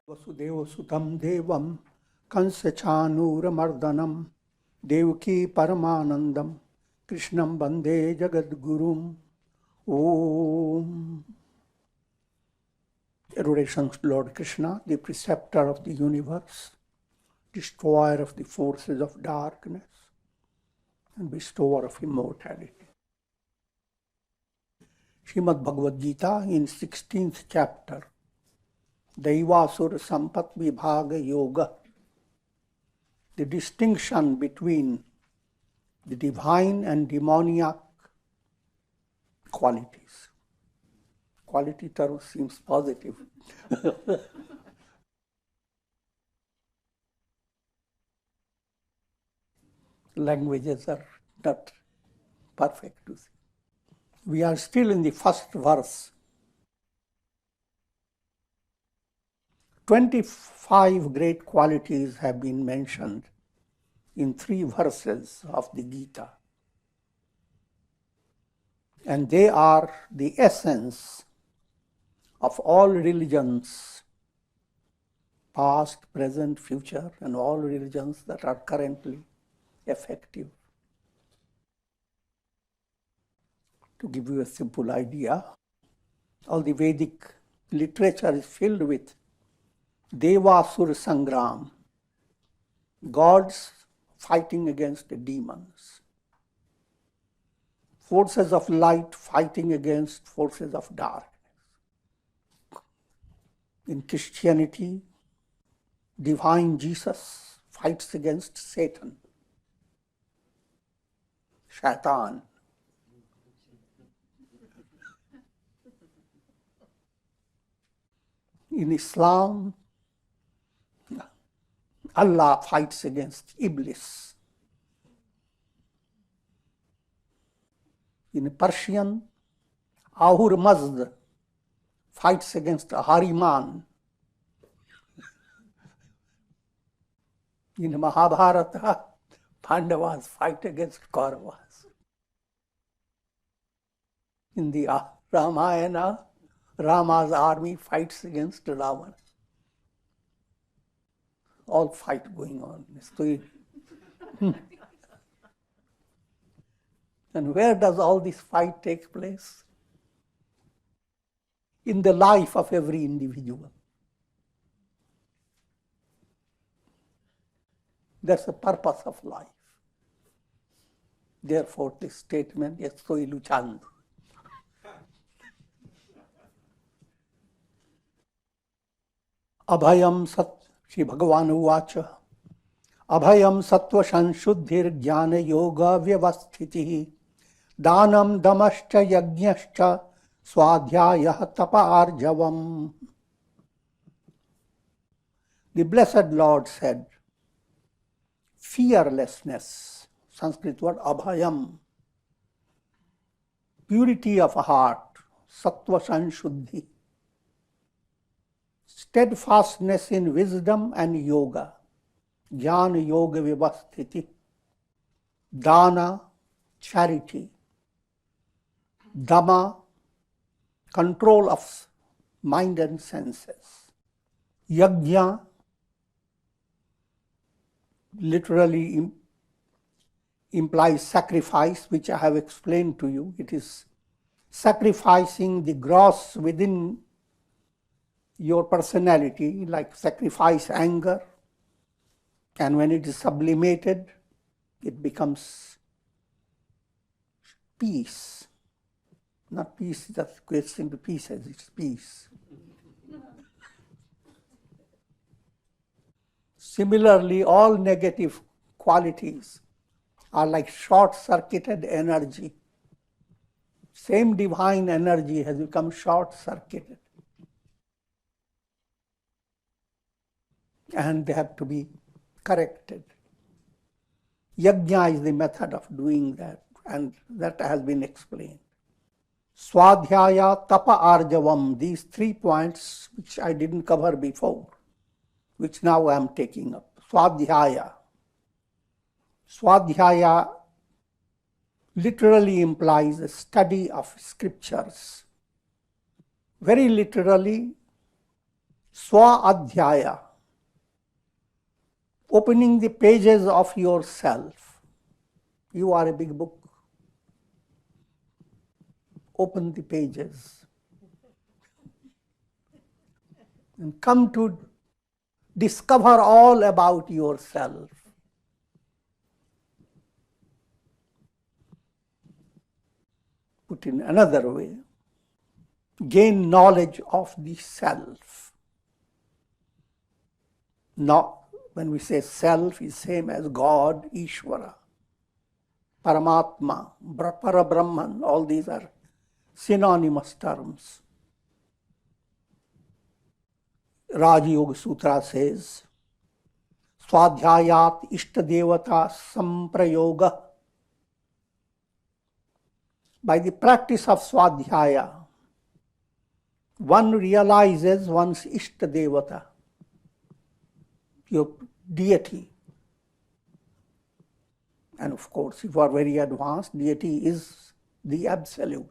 वसुदेव सुतं देवं कंसचानूरमर्दनं देवकी परमानंदं कृष्णं वंदे जगद्गुरुम्. Om. Adorations to Lord Krishna, the preceptor of the universe, destroyer of the forces of darkness, and bestower of immortality. Srimad Bhagavad Gita in 16th chapter, Daivasura Sampat Vibhaga Yoga, the distinction between the divine and demoniac qualities. Quality term seems positive. Languages are not perfect to see. We are still in the first verse. 25 great qualities have been mentioned in 3 verses of the Gita. And they are the essence of all religions, past, present, future, and all religions that are currently effective. To give you a simple idea, all the Vedic literature is filled with Devasura Sangram, gods fighting against the demons, forces of light fighting against forces of darkness. In Christianity, divine Jesus fights against Satan, Shaitan. In Islam, Allah fights against Iblis. In Persian, Ahur Mazd fights against Ahriman. In Mahabharata, Pandavas fight against Kauravas. In the Ramayana, Rama's army fights against Ravana. All fight going on. And where does all this fight take place? In the life of every individual. That's the purpose of life. Therefore, this statement is so elucidates. Abhayam Sat, Shri Bhagavan Uvacha, Abhayam Sattva Sanshuddhir Jnana Yoga Vyavasthitihi, Danam Damascha Yajñascha Swadhyaya Tapa Arjavam. The Blessed Lord said, fearlessness, Sanskrit word abhayam, purity of heart, sattva sanshuddhi, steadfastness in wisdom and yoga, jnana yoga vivasthiti, dana, charity, dhamma, control of mind and senses, yajna, literally implies sacrifice, which I have explained to you. It is sacrificing the gross within your personality, like sacrifice anger, and when it is sublimated, it becomes peace. Not peace that gets into pieces, it's peace. Similarly, all negative qualities are like short-circuited energy. Same divine energy has become short-circuited. And they have to be corrected. Yajna is the method of doing that, and that has been explained. Swadhyaya, Tapa Arjavam, these 3 points which I didn't cover before, which now I am taking up. Swadhyaya. Swadhyaya literally implies a study of scriptures. Very literally, Swadhyaya, opening the pages of yourself. You are a big book. Open the pages and come to discover all about yourself. Put in another way, gain knowledge of the self. Now, when we say self, is same as God, Ishvara, Paramatma, Parabrahman, all these are synonymous terms. Raj Yoga Sutra says, Swadhyayat Ishtadevata Samprayoga. By the practice of Swadhyaya, one realizes one's Ishtadevata, your deity. And of course, if you are very advanced, deity is the absolute.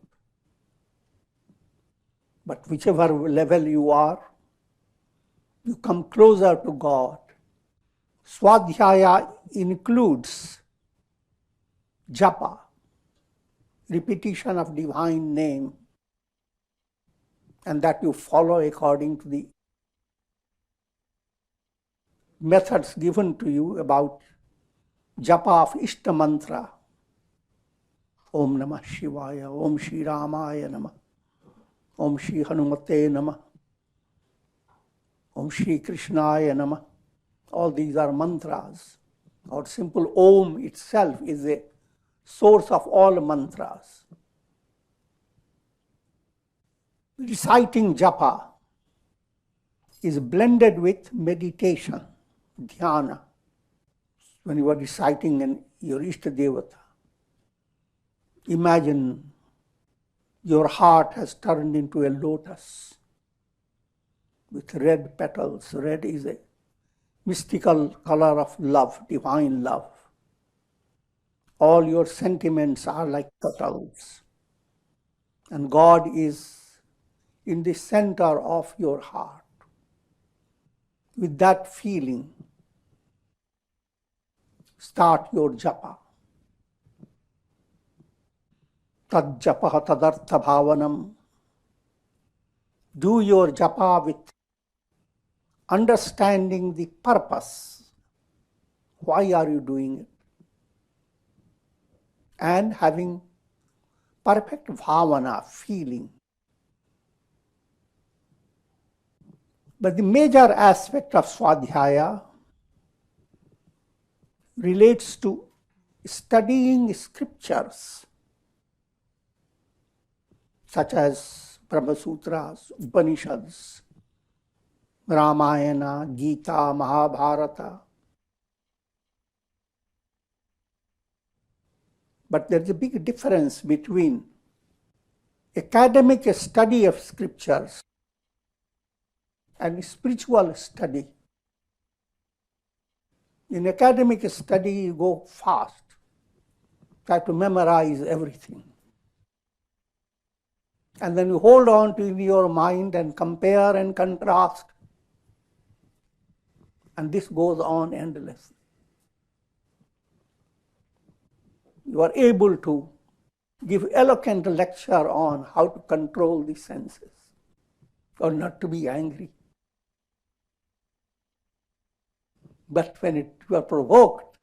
But whichever level you are, you come closer to God. Swadhyaya includes japa, repetition of divine name, and that you follow according to the methods given to you about japa of Ishta mantra. Om Namah Shivaya, Om Shri Ramaya Namah, Om Shri Hanumate Namah, Om Shri Krishnaya Namah. All these are mantras. Or simple Om itself is a source of all mantras. Reciting japa is blended with meditation, dhyana. When you are reciting your Ishta Devata, imagine your heart has turned into a lotus with red petals. Red is a mystical color of love, divine love. All your sentiments are like petals. And God is in the center of your heart. With that feeling, start your japa. Tad japa tadartha bhavanam. Do your japa with understanding the purpose. Why are you doing it? And having perfect bhavana, feeling. But the major aspect of Swadhyaya relates to studying scriptures such as Brahma Sutras, Upanishads, Ramayana, Gita, Mahabharata. But there is a big difference between academic study of scriptures and spiritual study. In academic study, you go fast, try to memorize everything. And then you hold on to in your mind and compare and contrast. And this goes on endlessly. You are able to give eloquent lecture on how to control the senses or not to be angry. But when you are provoked,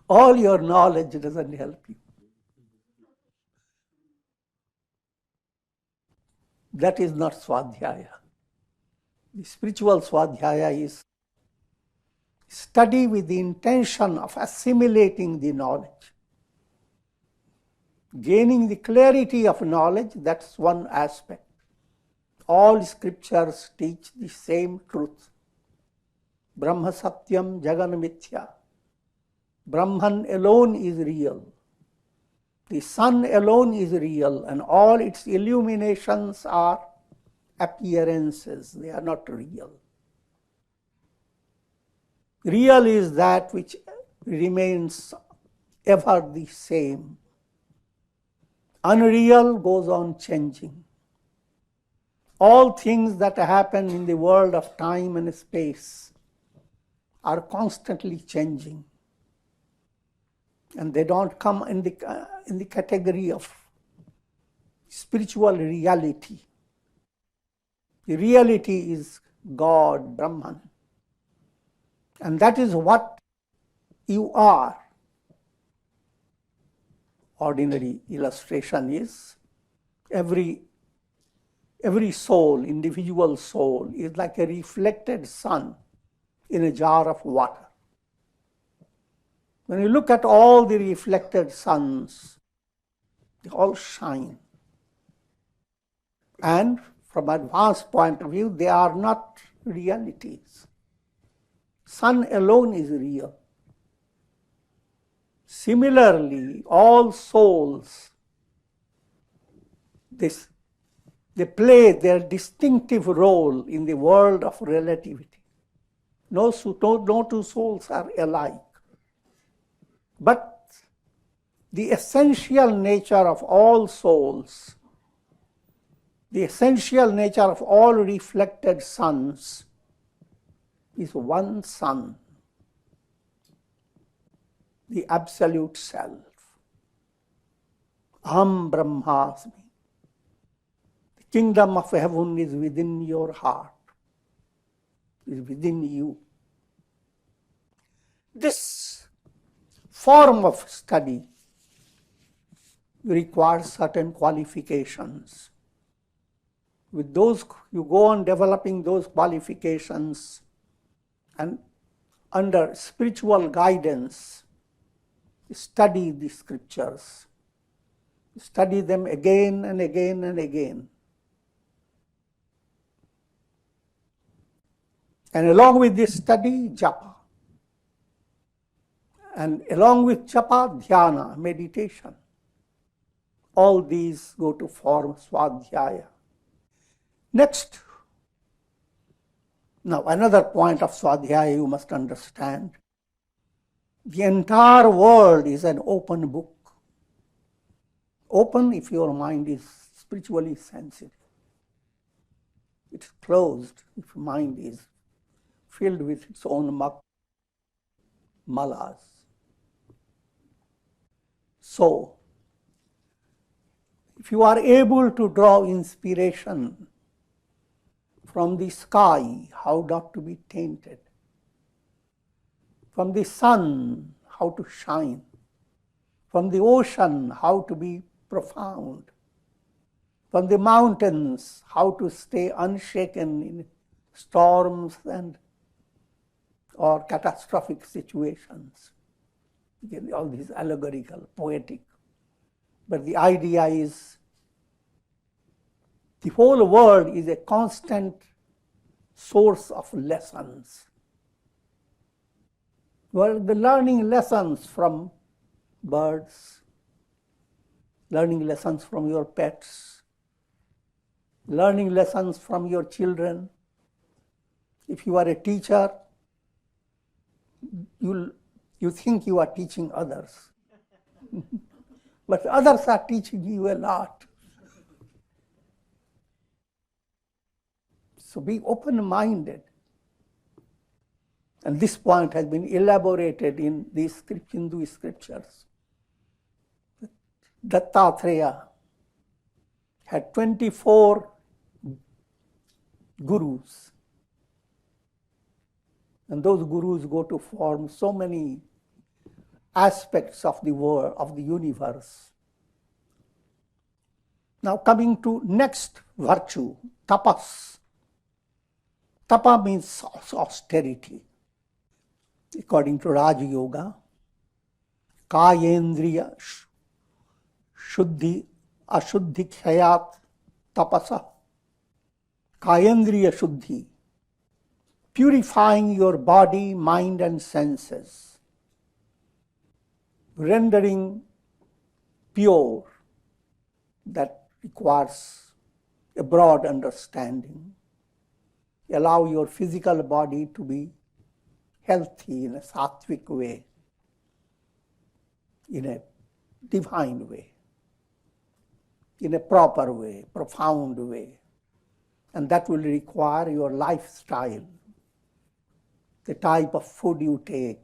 all your knowledge doesn't help you. That is not Swadhyaya. The spiritual Swadhyaya is study with the intention of assimilating the knowledge. Gaining the clarity of knowledge, that's one aspect. All scriptures teach the same truth. Brahma Satyam Jagan Mithya. Brahman alone is real. The sun alone is real, and all its illuminations are appearances. They are not real. Real is that which remains ever the same. Unreal goes on changing. All things that happen in the world of time and space are constantly changing. And they don't come in the category of spiritual reality. The reality is God, Brahman. And that is what you are. Ordinary illustration is every soul, individual soul, is like a reflected sun in a jar of water. When you look at all the reflected suns, they all shine. And from advanced point of view, they are not realities. Sun alone is real. Similarly, all souls, they play their distinctive role in the world of relativity. No two souls are alike. But the essential nature of all souls, the essential nature of all reflected suns is one sun, the absolute self. Aham Brahmasmi. The kingdom of heaven is within your heart, is within you. This form of study requires certain qualifications. With those, you go on developing those qualifications, and under spiritual guidance, study the scriptures. Study them again and again and again. And along with this study, japa. And along with japa, dhyana, meditation. All these go to form swadhyaya. Next, now another point of swadhyaya you must understand. The entire world is an open book. Open if your mind is spiritually sensitive. It's closed if mind is filled with its own malas. So, if you are able to draw inspiration from the sky, how not to be tainted, from the sun, how to shine, from the ocean, how to be profound, from the mountains, how to stay unshaken in storms or catastrophic situations. Again, all these allegorical, poetic. But the idea is the whole world is a constant source of lessons. Well, the learning lessons from birds, learning lessons from your pets, learning lessons from your children. If you are a teacher, you think you are teaching others. But others are teaching you a lot. So be open-minded. And this point has been elaborated in these Hindu scriptures. Dattatreya had 24 gurus. And those gurus go to form so many aspects of the world, of the universe. Now coming to next virtue, tapas. Tapa means austerity. According to Raj Yoga, kayendriya shuddhi ashuddhi khayat tapasa. Kayendriya shuddhi, purifying your body, mind and senses, rendering pure, that requires a broad understanding. Allow your physical body to be healthy in a sattvic way, in a divine way, in a proper way, profound way. And that will require your lifestyle, the type of food you take,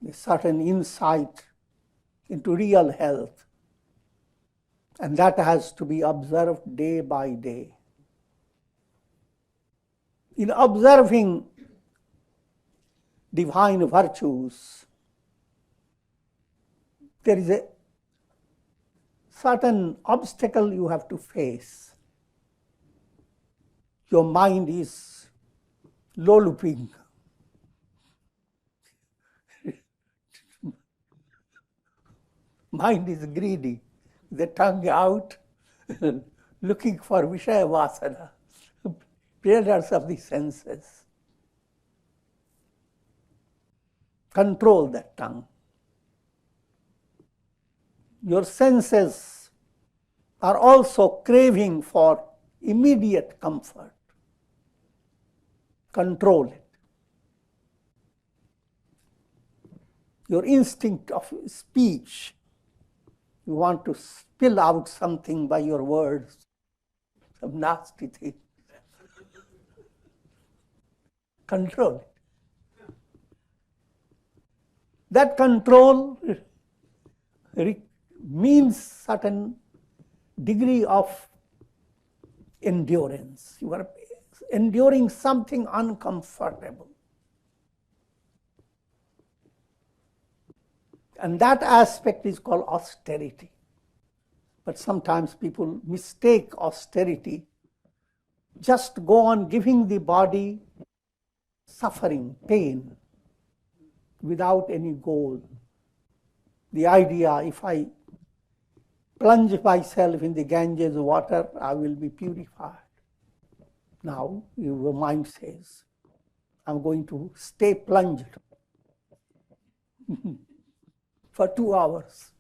a certain insight into real health. And that has to be observed day by day. In observing divine virtues, there is a certain obstacle you have to face. Your mind is lolloping. Mind is greedy, the tongue out, looking for Vishaya Vasana, pleasures of the senses. Control that tongue. Your senses are also craving for immediate comfort. Control it. Your instinct of speech, you want to spill out something by your words, some nasty thing. Control it. That control means certain degree of endurance. You are enduring something uncomfortable. And that aspect is called austerity. But sometimes people mistake austerity, just go on giving the body suffering, pain, without any goal. The idea, if I plunge myself in the Ganges water, I will be purified. Now your mind says, I'm going to stay plunged for 2 hours.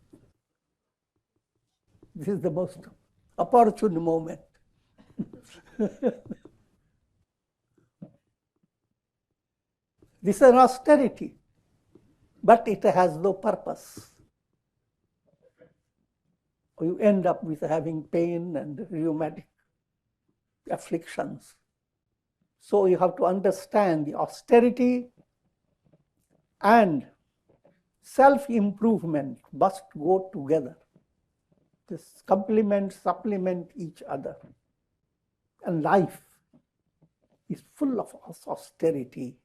This is the most opportune moment. This is an austerity, but it has no purpose. You end up with having pain and rheumatic afflictions. So you have to understand the austerity and self-improvement must go together. This complement, supplement each other. And life is full of austerity.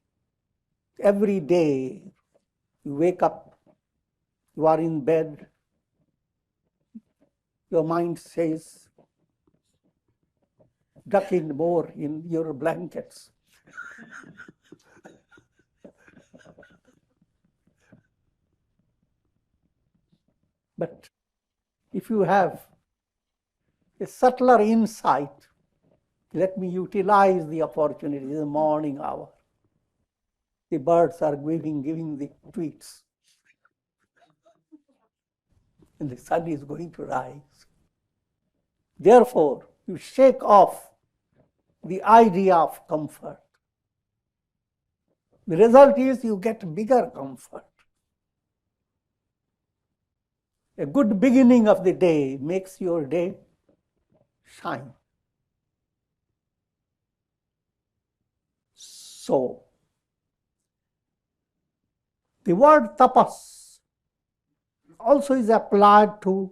Every day you wake up, you are in bed, your mind says, duck in more in your blankets. But if you have a subtler insight, let me utilize the opportunity, the morning hour. The birds are giving the tweets. And the sun is going to rise. Therefore, you shake off the idea of comfort. The result is you get bigger comfort. A good beginning of the day makes your day shine. So, the word tapas also is applied to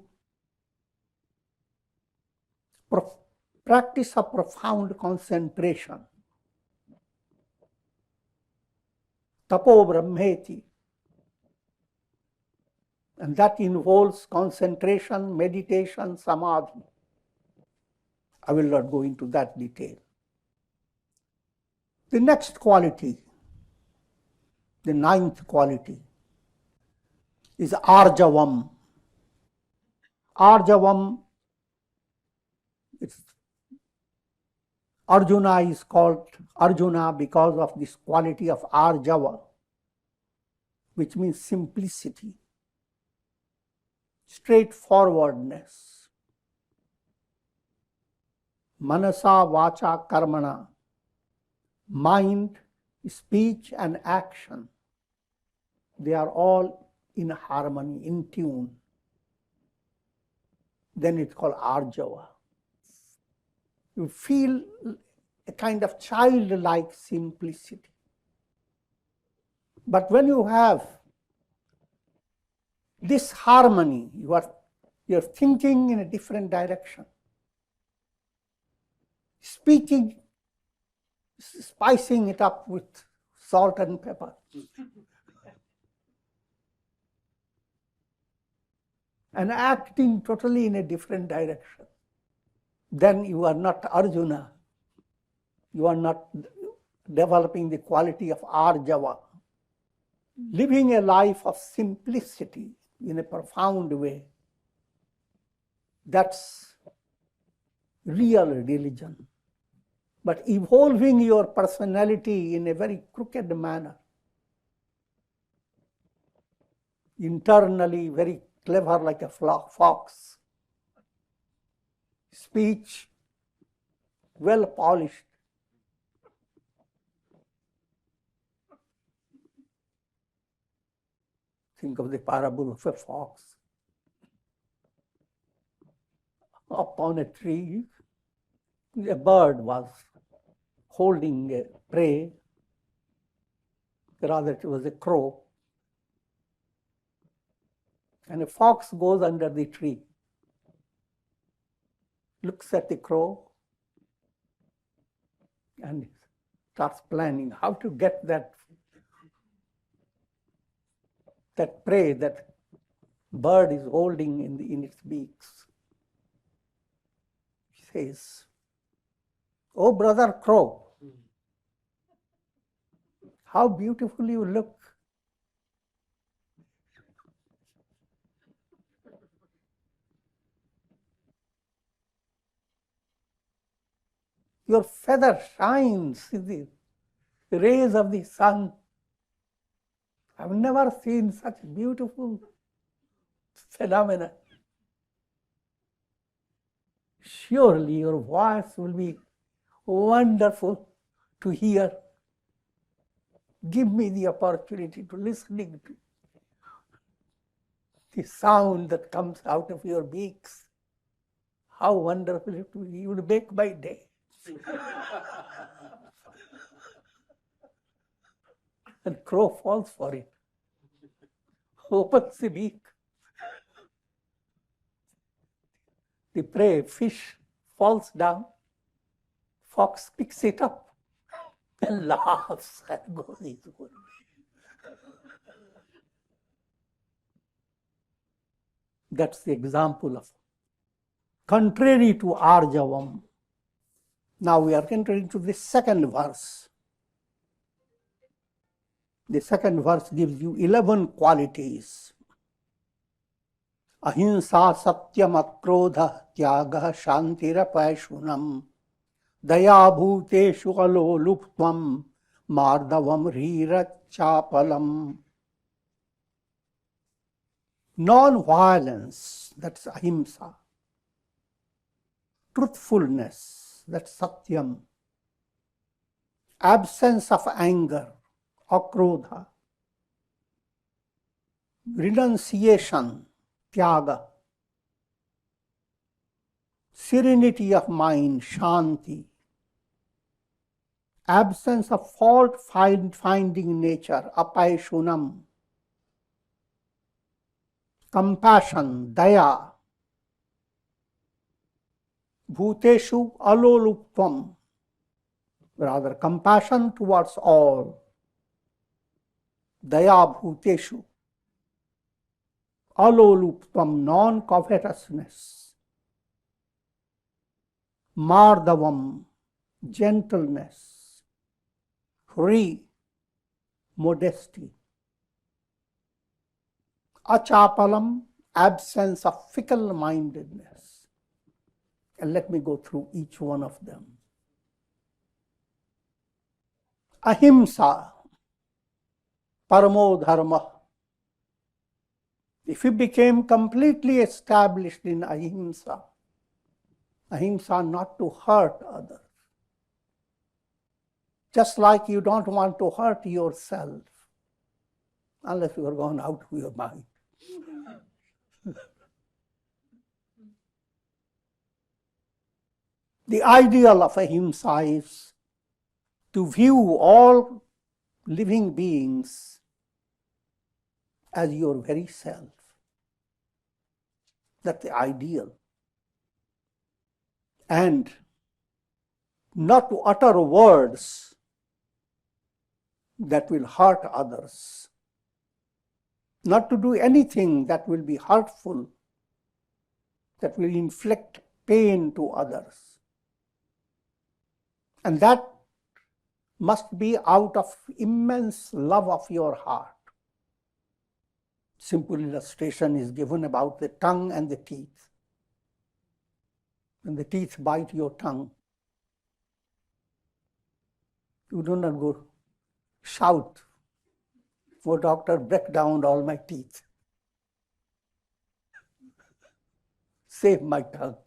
practice of profound concentration. Tapo brahmeti. And that involves concentration, meditation, samadhi. I will not go into that detail. The next quality, the 9th quality, is arjavam. Arjavam, Arjuna is called Arjuna because of this quality of arjava, which means simplicity, straightforwardness. Manasa, vacha, karmana. Mind, speech, and action. They are all in harmony, in tune. Then it's called arjava. You feel a kind of childlike simplicity. But when you have this harmony, you're thinking in a different direction. Speaking, spicing it up with salt and pepper. And acting totally in a different direction. Then you are not Arjuna. You are not developing the quality of Arjava. Living a life of simplicity in a profound way, that's real religion. But evolving your personality in a very crooked manner, internally very clever like a fox, speech well polished, think of the parable of a fox. Upon a tree, a bird was holding a prey, rather it was a crow, and a fox goes under the tree, looks at the crow, and starts planning how to get that prey that bird is holding in its beaks. He says, "Oh, brother crow, how beautiful you look. Your feather shines in the rays of the sun. I've never seen such beautiful phenomena. Surely your voice will be wonderful to hear. Give me the opportunity to listening to the sound that comes out of your beaks. How wonderful it will be. You will make my day." And crow falls for it, opens the beak. The prey, fish, falls down. Fox picks it up and laughs and goes his way. That's the example of contrary to Arjavam. Now we are entering into the second verse. The second verse gives you 11 qualities. Ahimsa satyam akrodha tyagah shantirapashunam daya bhuteshu aloluptvam mardavam rirachapalam. Non-violence, that's ahimsa. Truthfulness, that's satyam. Absence of anger, akrodha. Renunciation, tyaga. Serenity of mind, shanti. Absence of fault finding nature, apaishunam. Compassion, daya. Bhuteshu aloluptvam. Rather, compassion towards all. Daya bhuteshu. Aloluptvam, non-covetousness. Mardavam, gentleness. Free, modesty. Achapalam, absence of fickle-mindedness. And let me go through each one of them. Ahimsa, paramo dharma. If you became completely established in ahimsa, ahimsa not to hurt others, just like you don't want to hurt yourself, unless you are gone out of your mind. The ideal of ahimsa is to view all living beings as your very self. That's the ideal. And not to utter words that will hurt others. Not to do anything that will be hurtful, that will inflict pain to others. And that must be out of immense love of your heart. Simple illustration is given about the tongue and the teeth. When the teeth bite your tongue, you do not go shout, "Oh doctor, break down all my teeth. Save my tongue."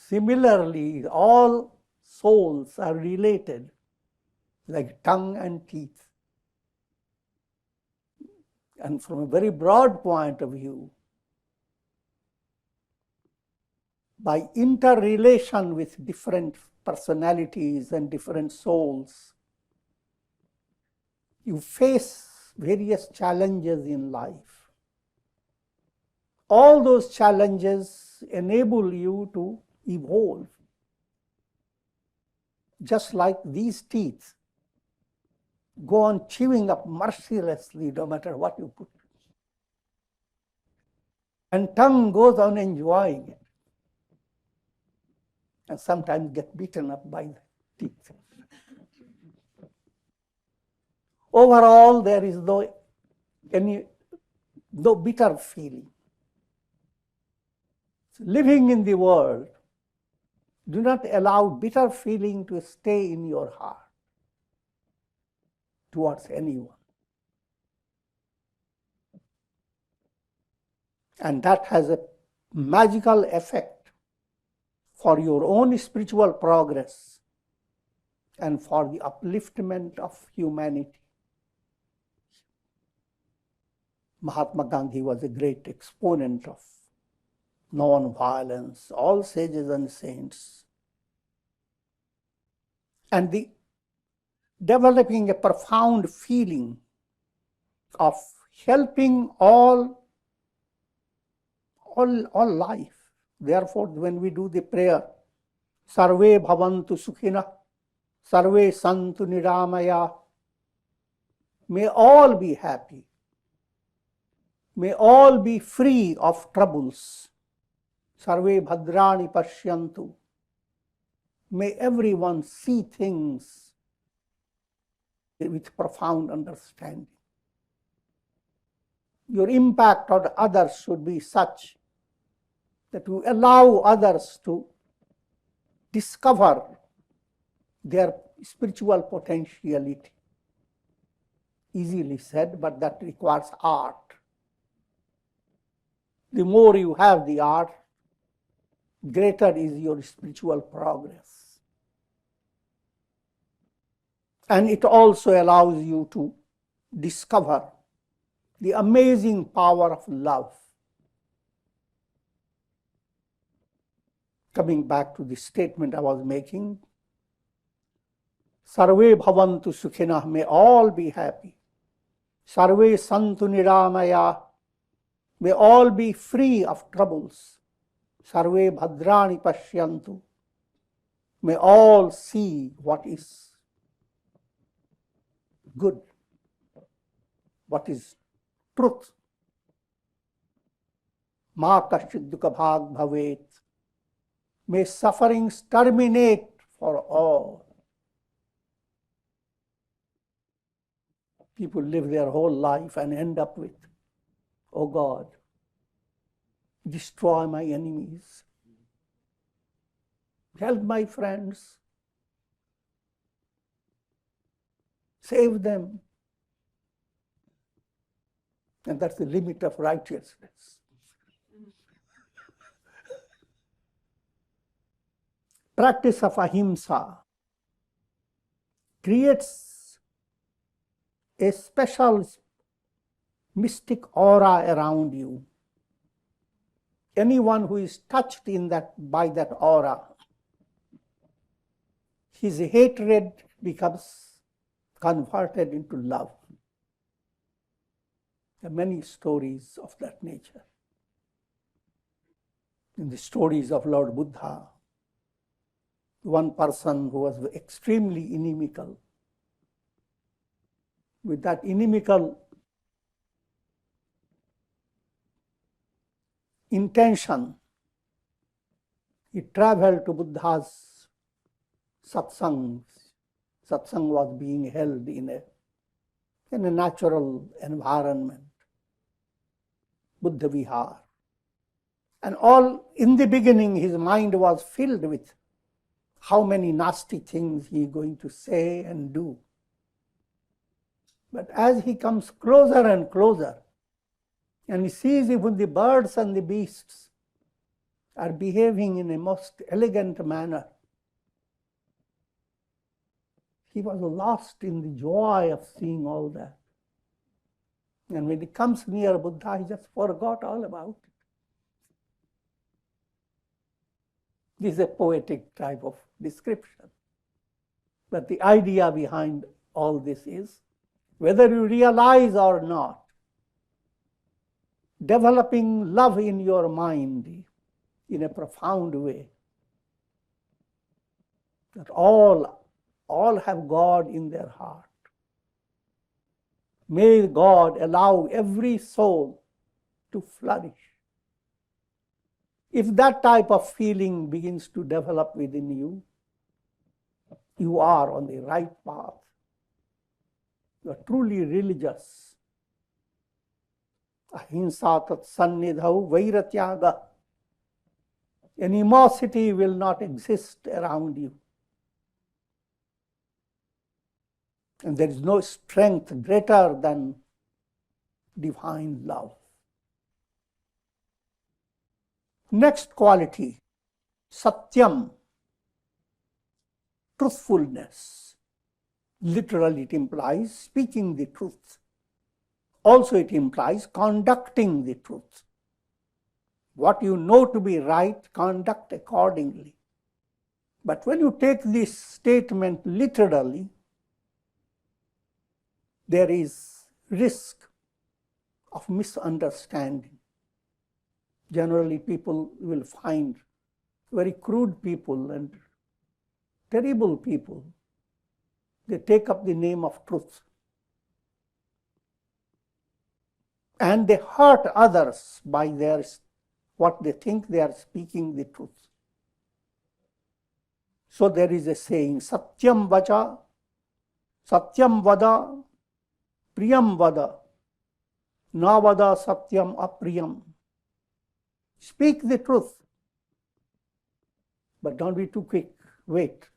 Similarly, all souls are related like tongue and teeth. And from a very broad point of view, by interrelation with different personalities and different souls, you face various challenges in life. All those challenges enable you to evolve. Just like these teeth go on chewing up mercilessly no matter what you put. And tongue goes on enjoying it. And sometimes get beaten up by the teeth. Overall, there is no bitter feeling. Living in the world, do not allow bitter feeling to stay in your heart towards anyone. And that has a magical effect for your own spiritual progress and for the upliftment of humanity. Mahatma Gandhi was a great exponent of non-violence, all sages and saints. And the developing a profound feeling of helping all life. Therefore, when we do the prayer, Sarve bhavantu sukhina, Sarve santu niramaya, may all be happy, may all be free of troubles, Sarve bhadrani pashyantu, may everyone see things with profound understanding. Your impact on others should be such that you allow others to discover their spiritual potentiality. Easily said, but that requires art. The more you have the art, greater is your spiritual progress. And it also allows you to discover the amazing power of love. Coming back to the statement I was making, Sarve bhavantu sukhina, may all be happy. Sarve santu niramaya, may all be free of troubles. Sarve bhadrani pashyantu, may all see what is good, what is truth. Ma kaschid dukha bhag bhavet, may sufferings terminate for all. People live their whole life and end up with, "Oh God, destroy my enemies. Help my friends. Save them." And that's the limit of righteousness. Practice of ahimsa creates a special mystic aura around you. anyone who is touched by that aura, his hatred becomes converted into love. There are many stories of that nature. In the stories of Lord Buddha, one person who was extremely inimical, with that inimical intention, he traveled to Buddha's satsang. Satsang was being held in a natural environment, Buddha Vihar. And all in the beginning, his mind was filled with how many nasty things he is going to say and do. But as he comes closer and closer, and he sees even the birds and the beasts are behaving in a most elegant manner, he was lost in the joy of seeing all that. And when he comes near Buddha, he just forgot all about it. This is a poetic type of description. But the idea behind all this is, whether you realize or not, developing love in your mind in a profound way, that all have God in their heart. May God allow every soul to flourish. If that type of feeling begins to develop within you, you are on the right path. You are truly religious. Ahimsa tat sannidhau vairatyaga. Animosity will not exist around you. And there is no strength greater than divine love. Next quality, satyam, truthfulness. Literally it implies speaking the truth. Also it implies conducting the truth. What you know to be right, conduct accordingly. But when you take this statement literally, there is risk of misunderstanding. Generally, people will find very crude people and terrible people. They take up the name of truth. And they hurt others by what they think they are speaking the truth. So there is a saying, Satyam vacha, Satyam vada, Priyam vada, na vada Satyam apriyam. Speak the truth, but don't be too quick. Wait.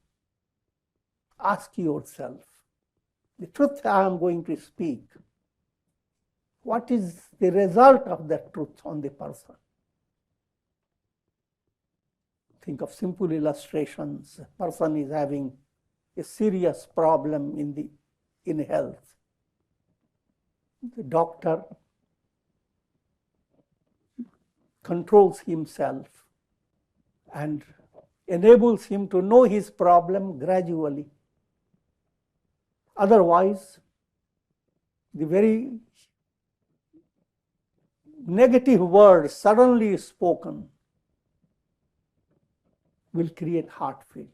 Ask yourself, the truth I am going to speak, what is the result of that truth on the person? Think of simple illustrations. A person is having a serious problem in health. The doctor controls himself and enables him to know his problem gradually. Otherwise, the very negative word suddenly spoken will create heart failure.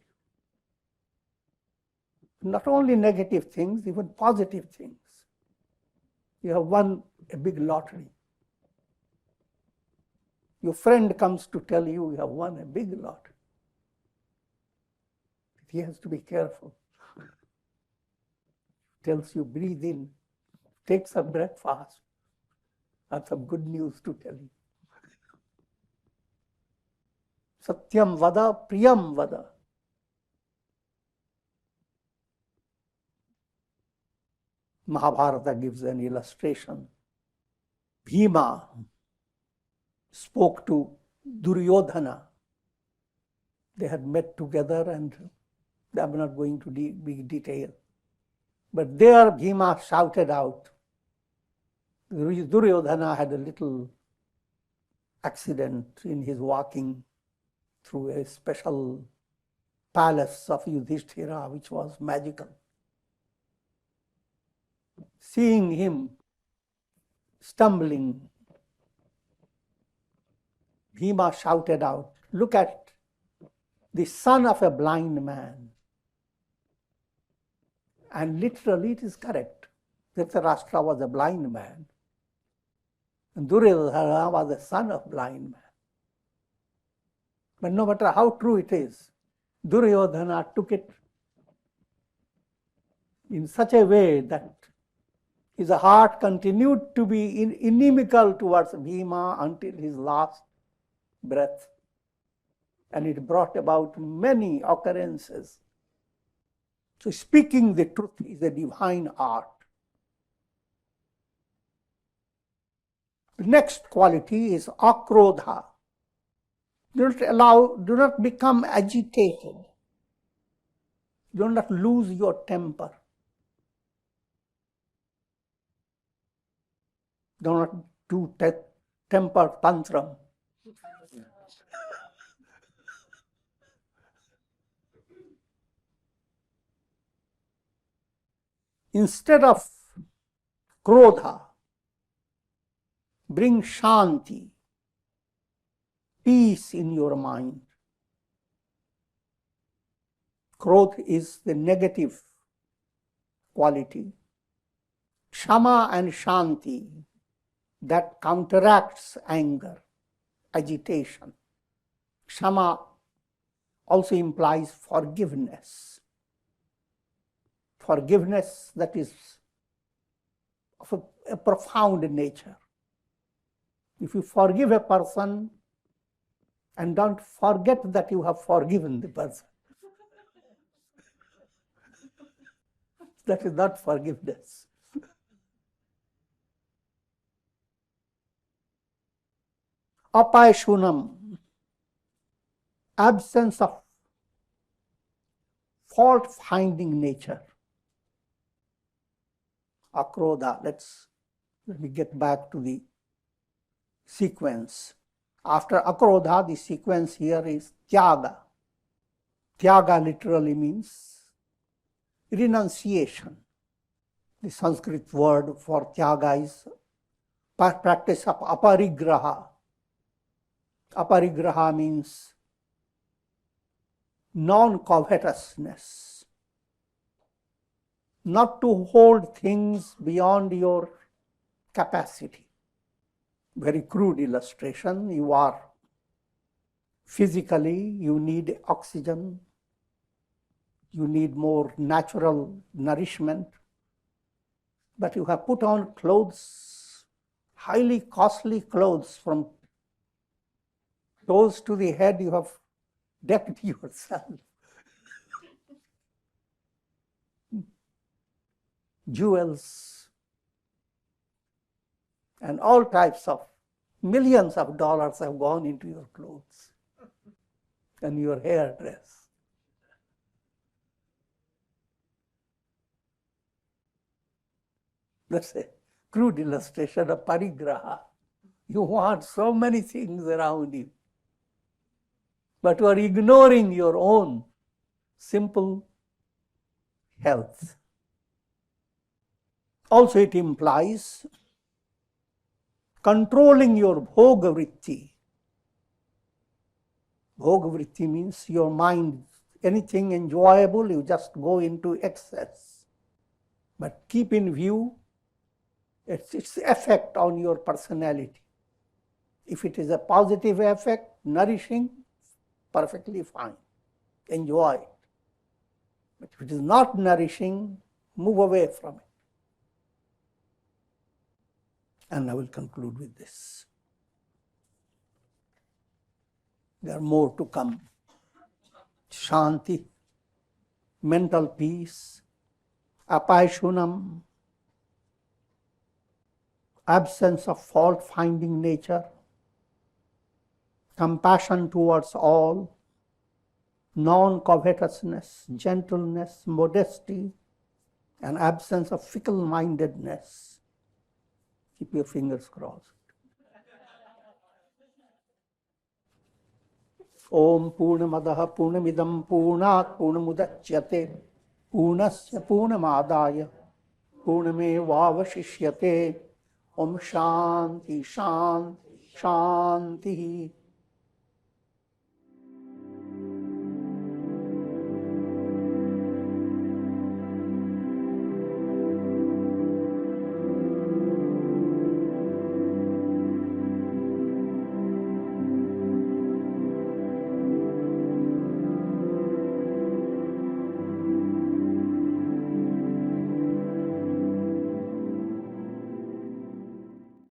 Not only negative things, even positive things. You have won a big lottery. Your friend comes to tell you you have won a big lottery. He has to be careful. Tells you, breathe in, take some breakfast. I have some good news to tell you. Satyam vada, priyam vada. Mahabharata gives an illustration. Bhima spoke to Duryodhana. They had met together, and I'm not going to big detail. But there Bhima shouted out. Duryodhana had a little accident in his walking through a special palace of Yudhishthira, which was magical. Seeing him stumbling, Bhima shouted out, "Look at it, the son of a blind man." And literally it is correct. Dhritarashtra was a blind man. And Duryodhana was the son of blind man. But no matter how true it is, Duryodhana took it in such a way that his heart continued to be inimical towards Bhima until his last breath. And it brought about many occurrences. So speaking the truth is a divine art. The next quality is akrodha. Do not become agitated. Do not lose your temper. Do not do temper tantrum. Instead of krodha, bring shanti, peace in your mind. Krodha is the negative quality. Kshama and shanti, that counteracts anger, agitation. Kshama also implies forgiveness. Forgiveness that is of a profound nature. If you forgive a person and don't forget that you have forgiven the person, that is not forgiveness. Apaishunam, absence of fault-finding nature. Akrodha, let me get back to the sequence. After akrodha, the sequence here is tyaga. Tyaga literally means renunciation. The Sanskrit word for tyaga is practice of aparigraha. Aparigraha means non-covetousness. Not to hold things beyond your capacity. Very crude illustration. You are physically, you need oxygen, you need more natural nourishment, but you have put on clothes, highly costly clothes, from toes to the head, you have decked yourself. Jewels and all types of millions of dollars have gone into your clothes and your hairdress. That's a crude illustration of parigraha. You want so many things around you, but you are ignoring your own simple health. Also, it implies controlling your bhoga vritti. Bhoga vritti means your mind, anything enjoyable, you just go into excess. But keep in view its effect on your personality. If it is a positive effect, nourishing, perfectly fine. Enjoy it. But if it is not nourishing, move away from it. And I will conclude with this. There are more to come. Shanti, mental peace, apaishunam, absence of fault-finding nature, compassion towards all, non-covetousness, gentleness, modesty, and absence of fickle-mindedness. Keep your fingers crossed. Om Purnamadaha Purnamidam Purnat Purnamudachyate Purnasya Purnamadaya Purnamevavashishyate. Om Shanti Shanti Shanti.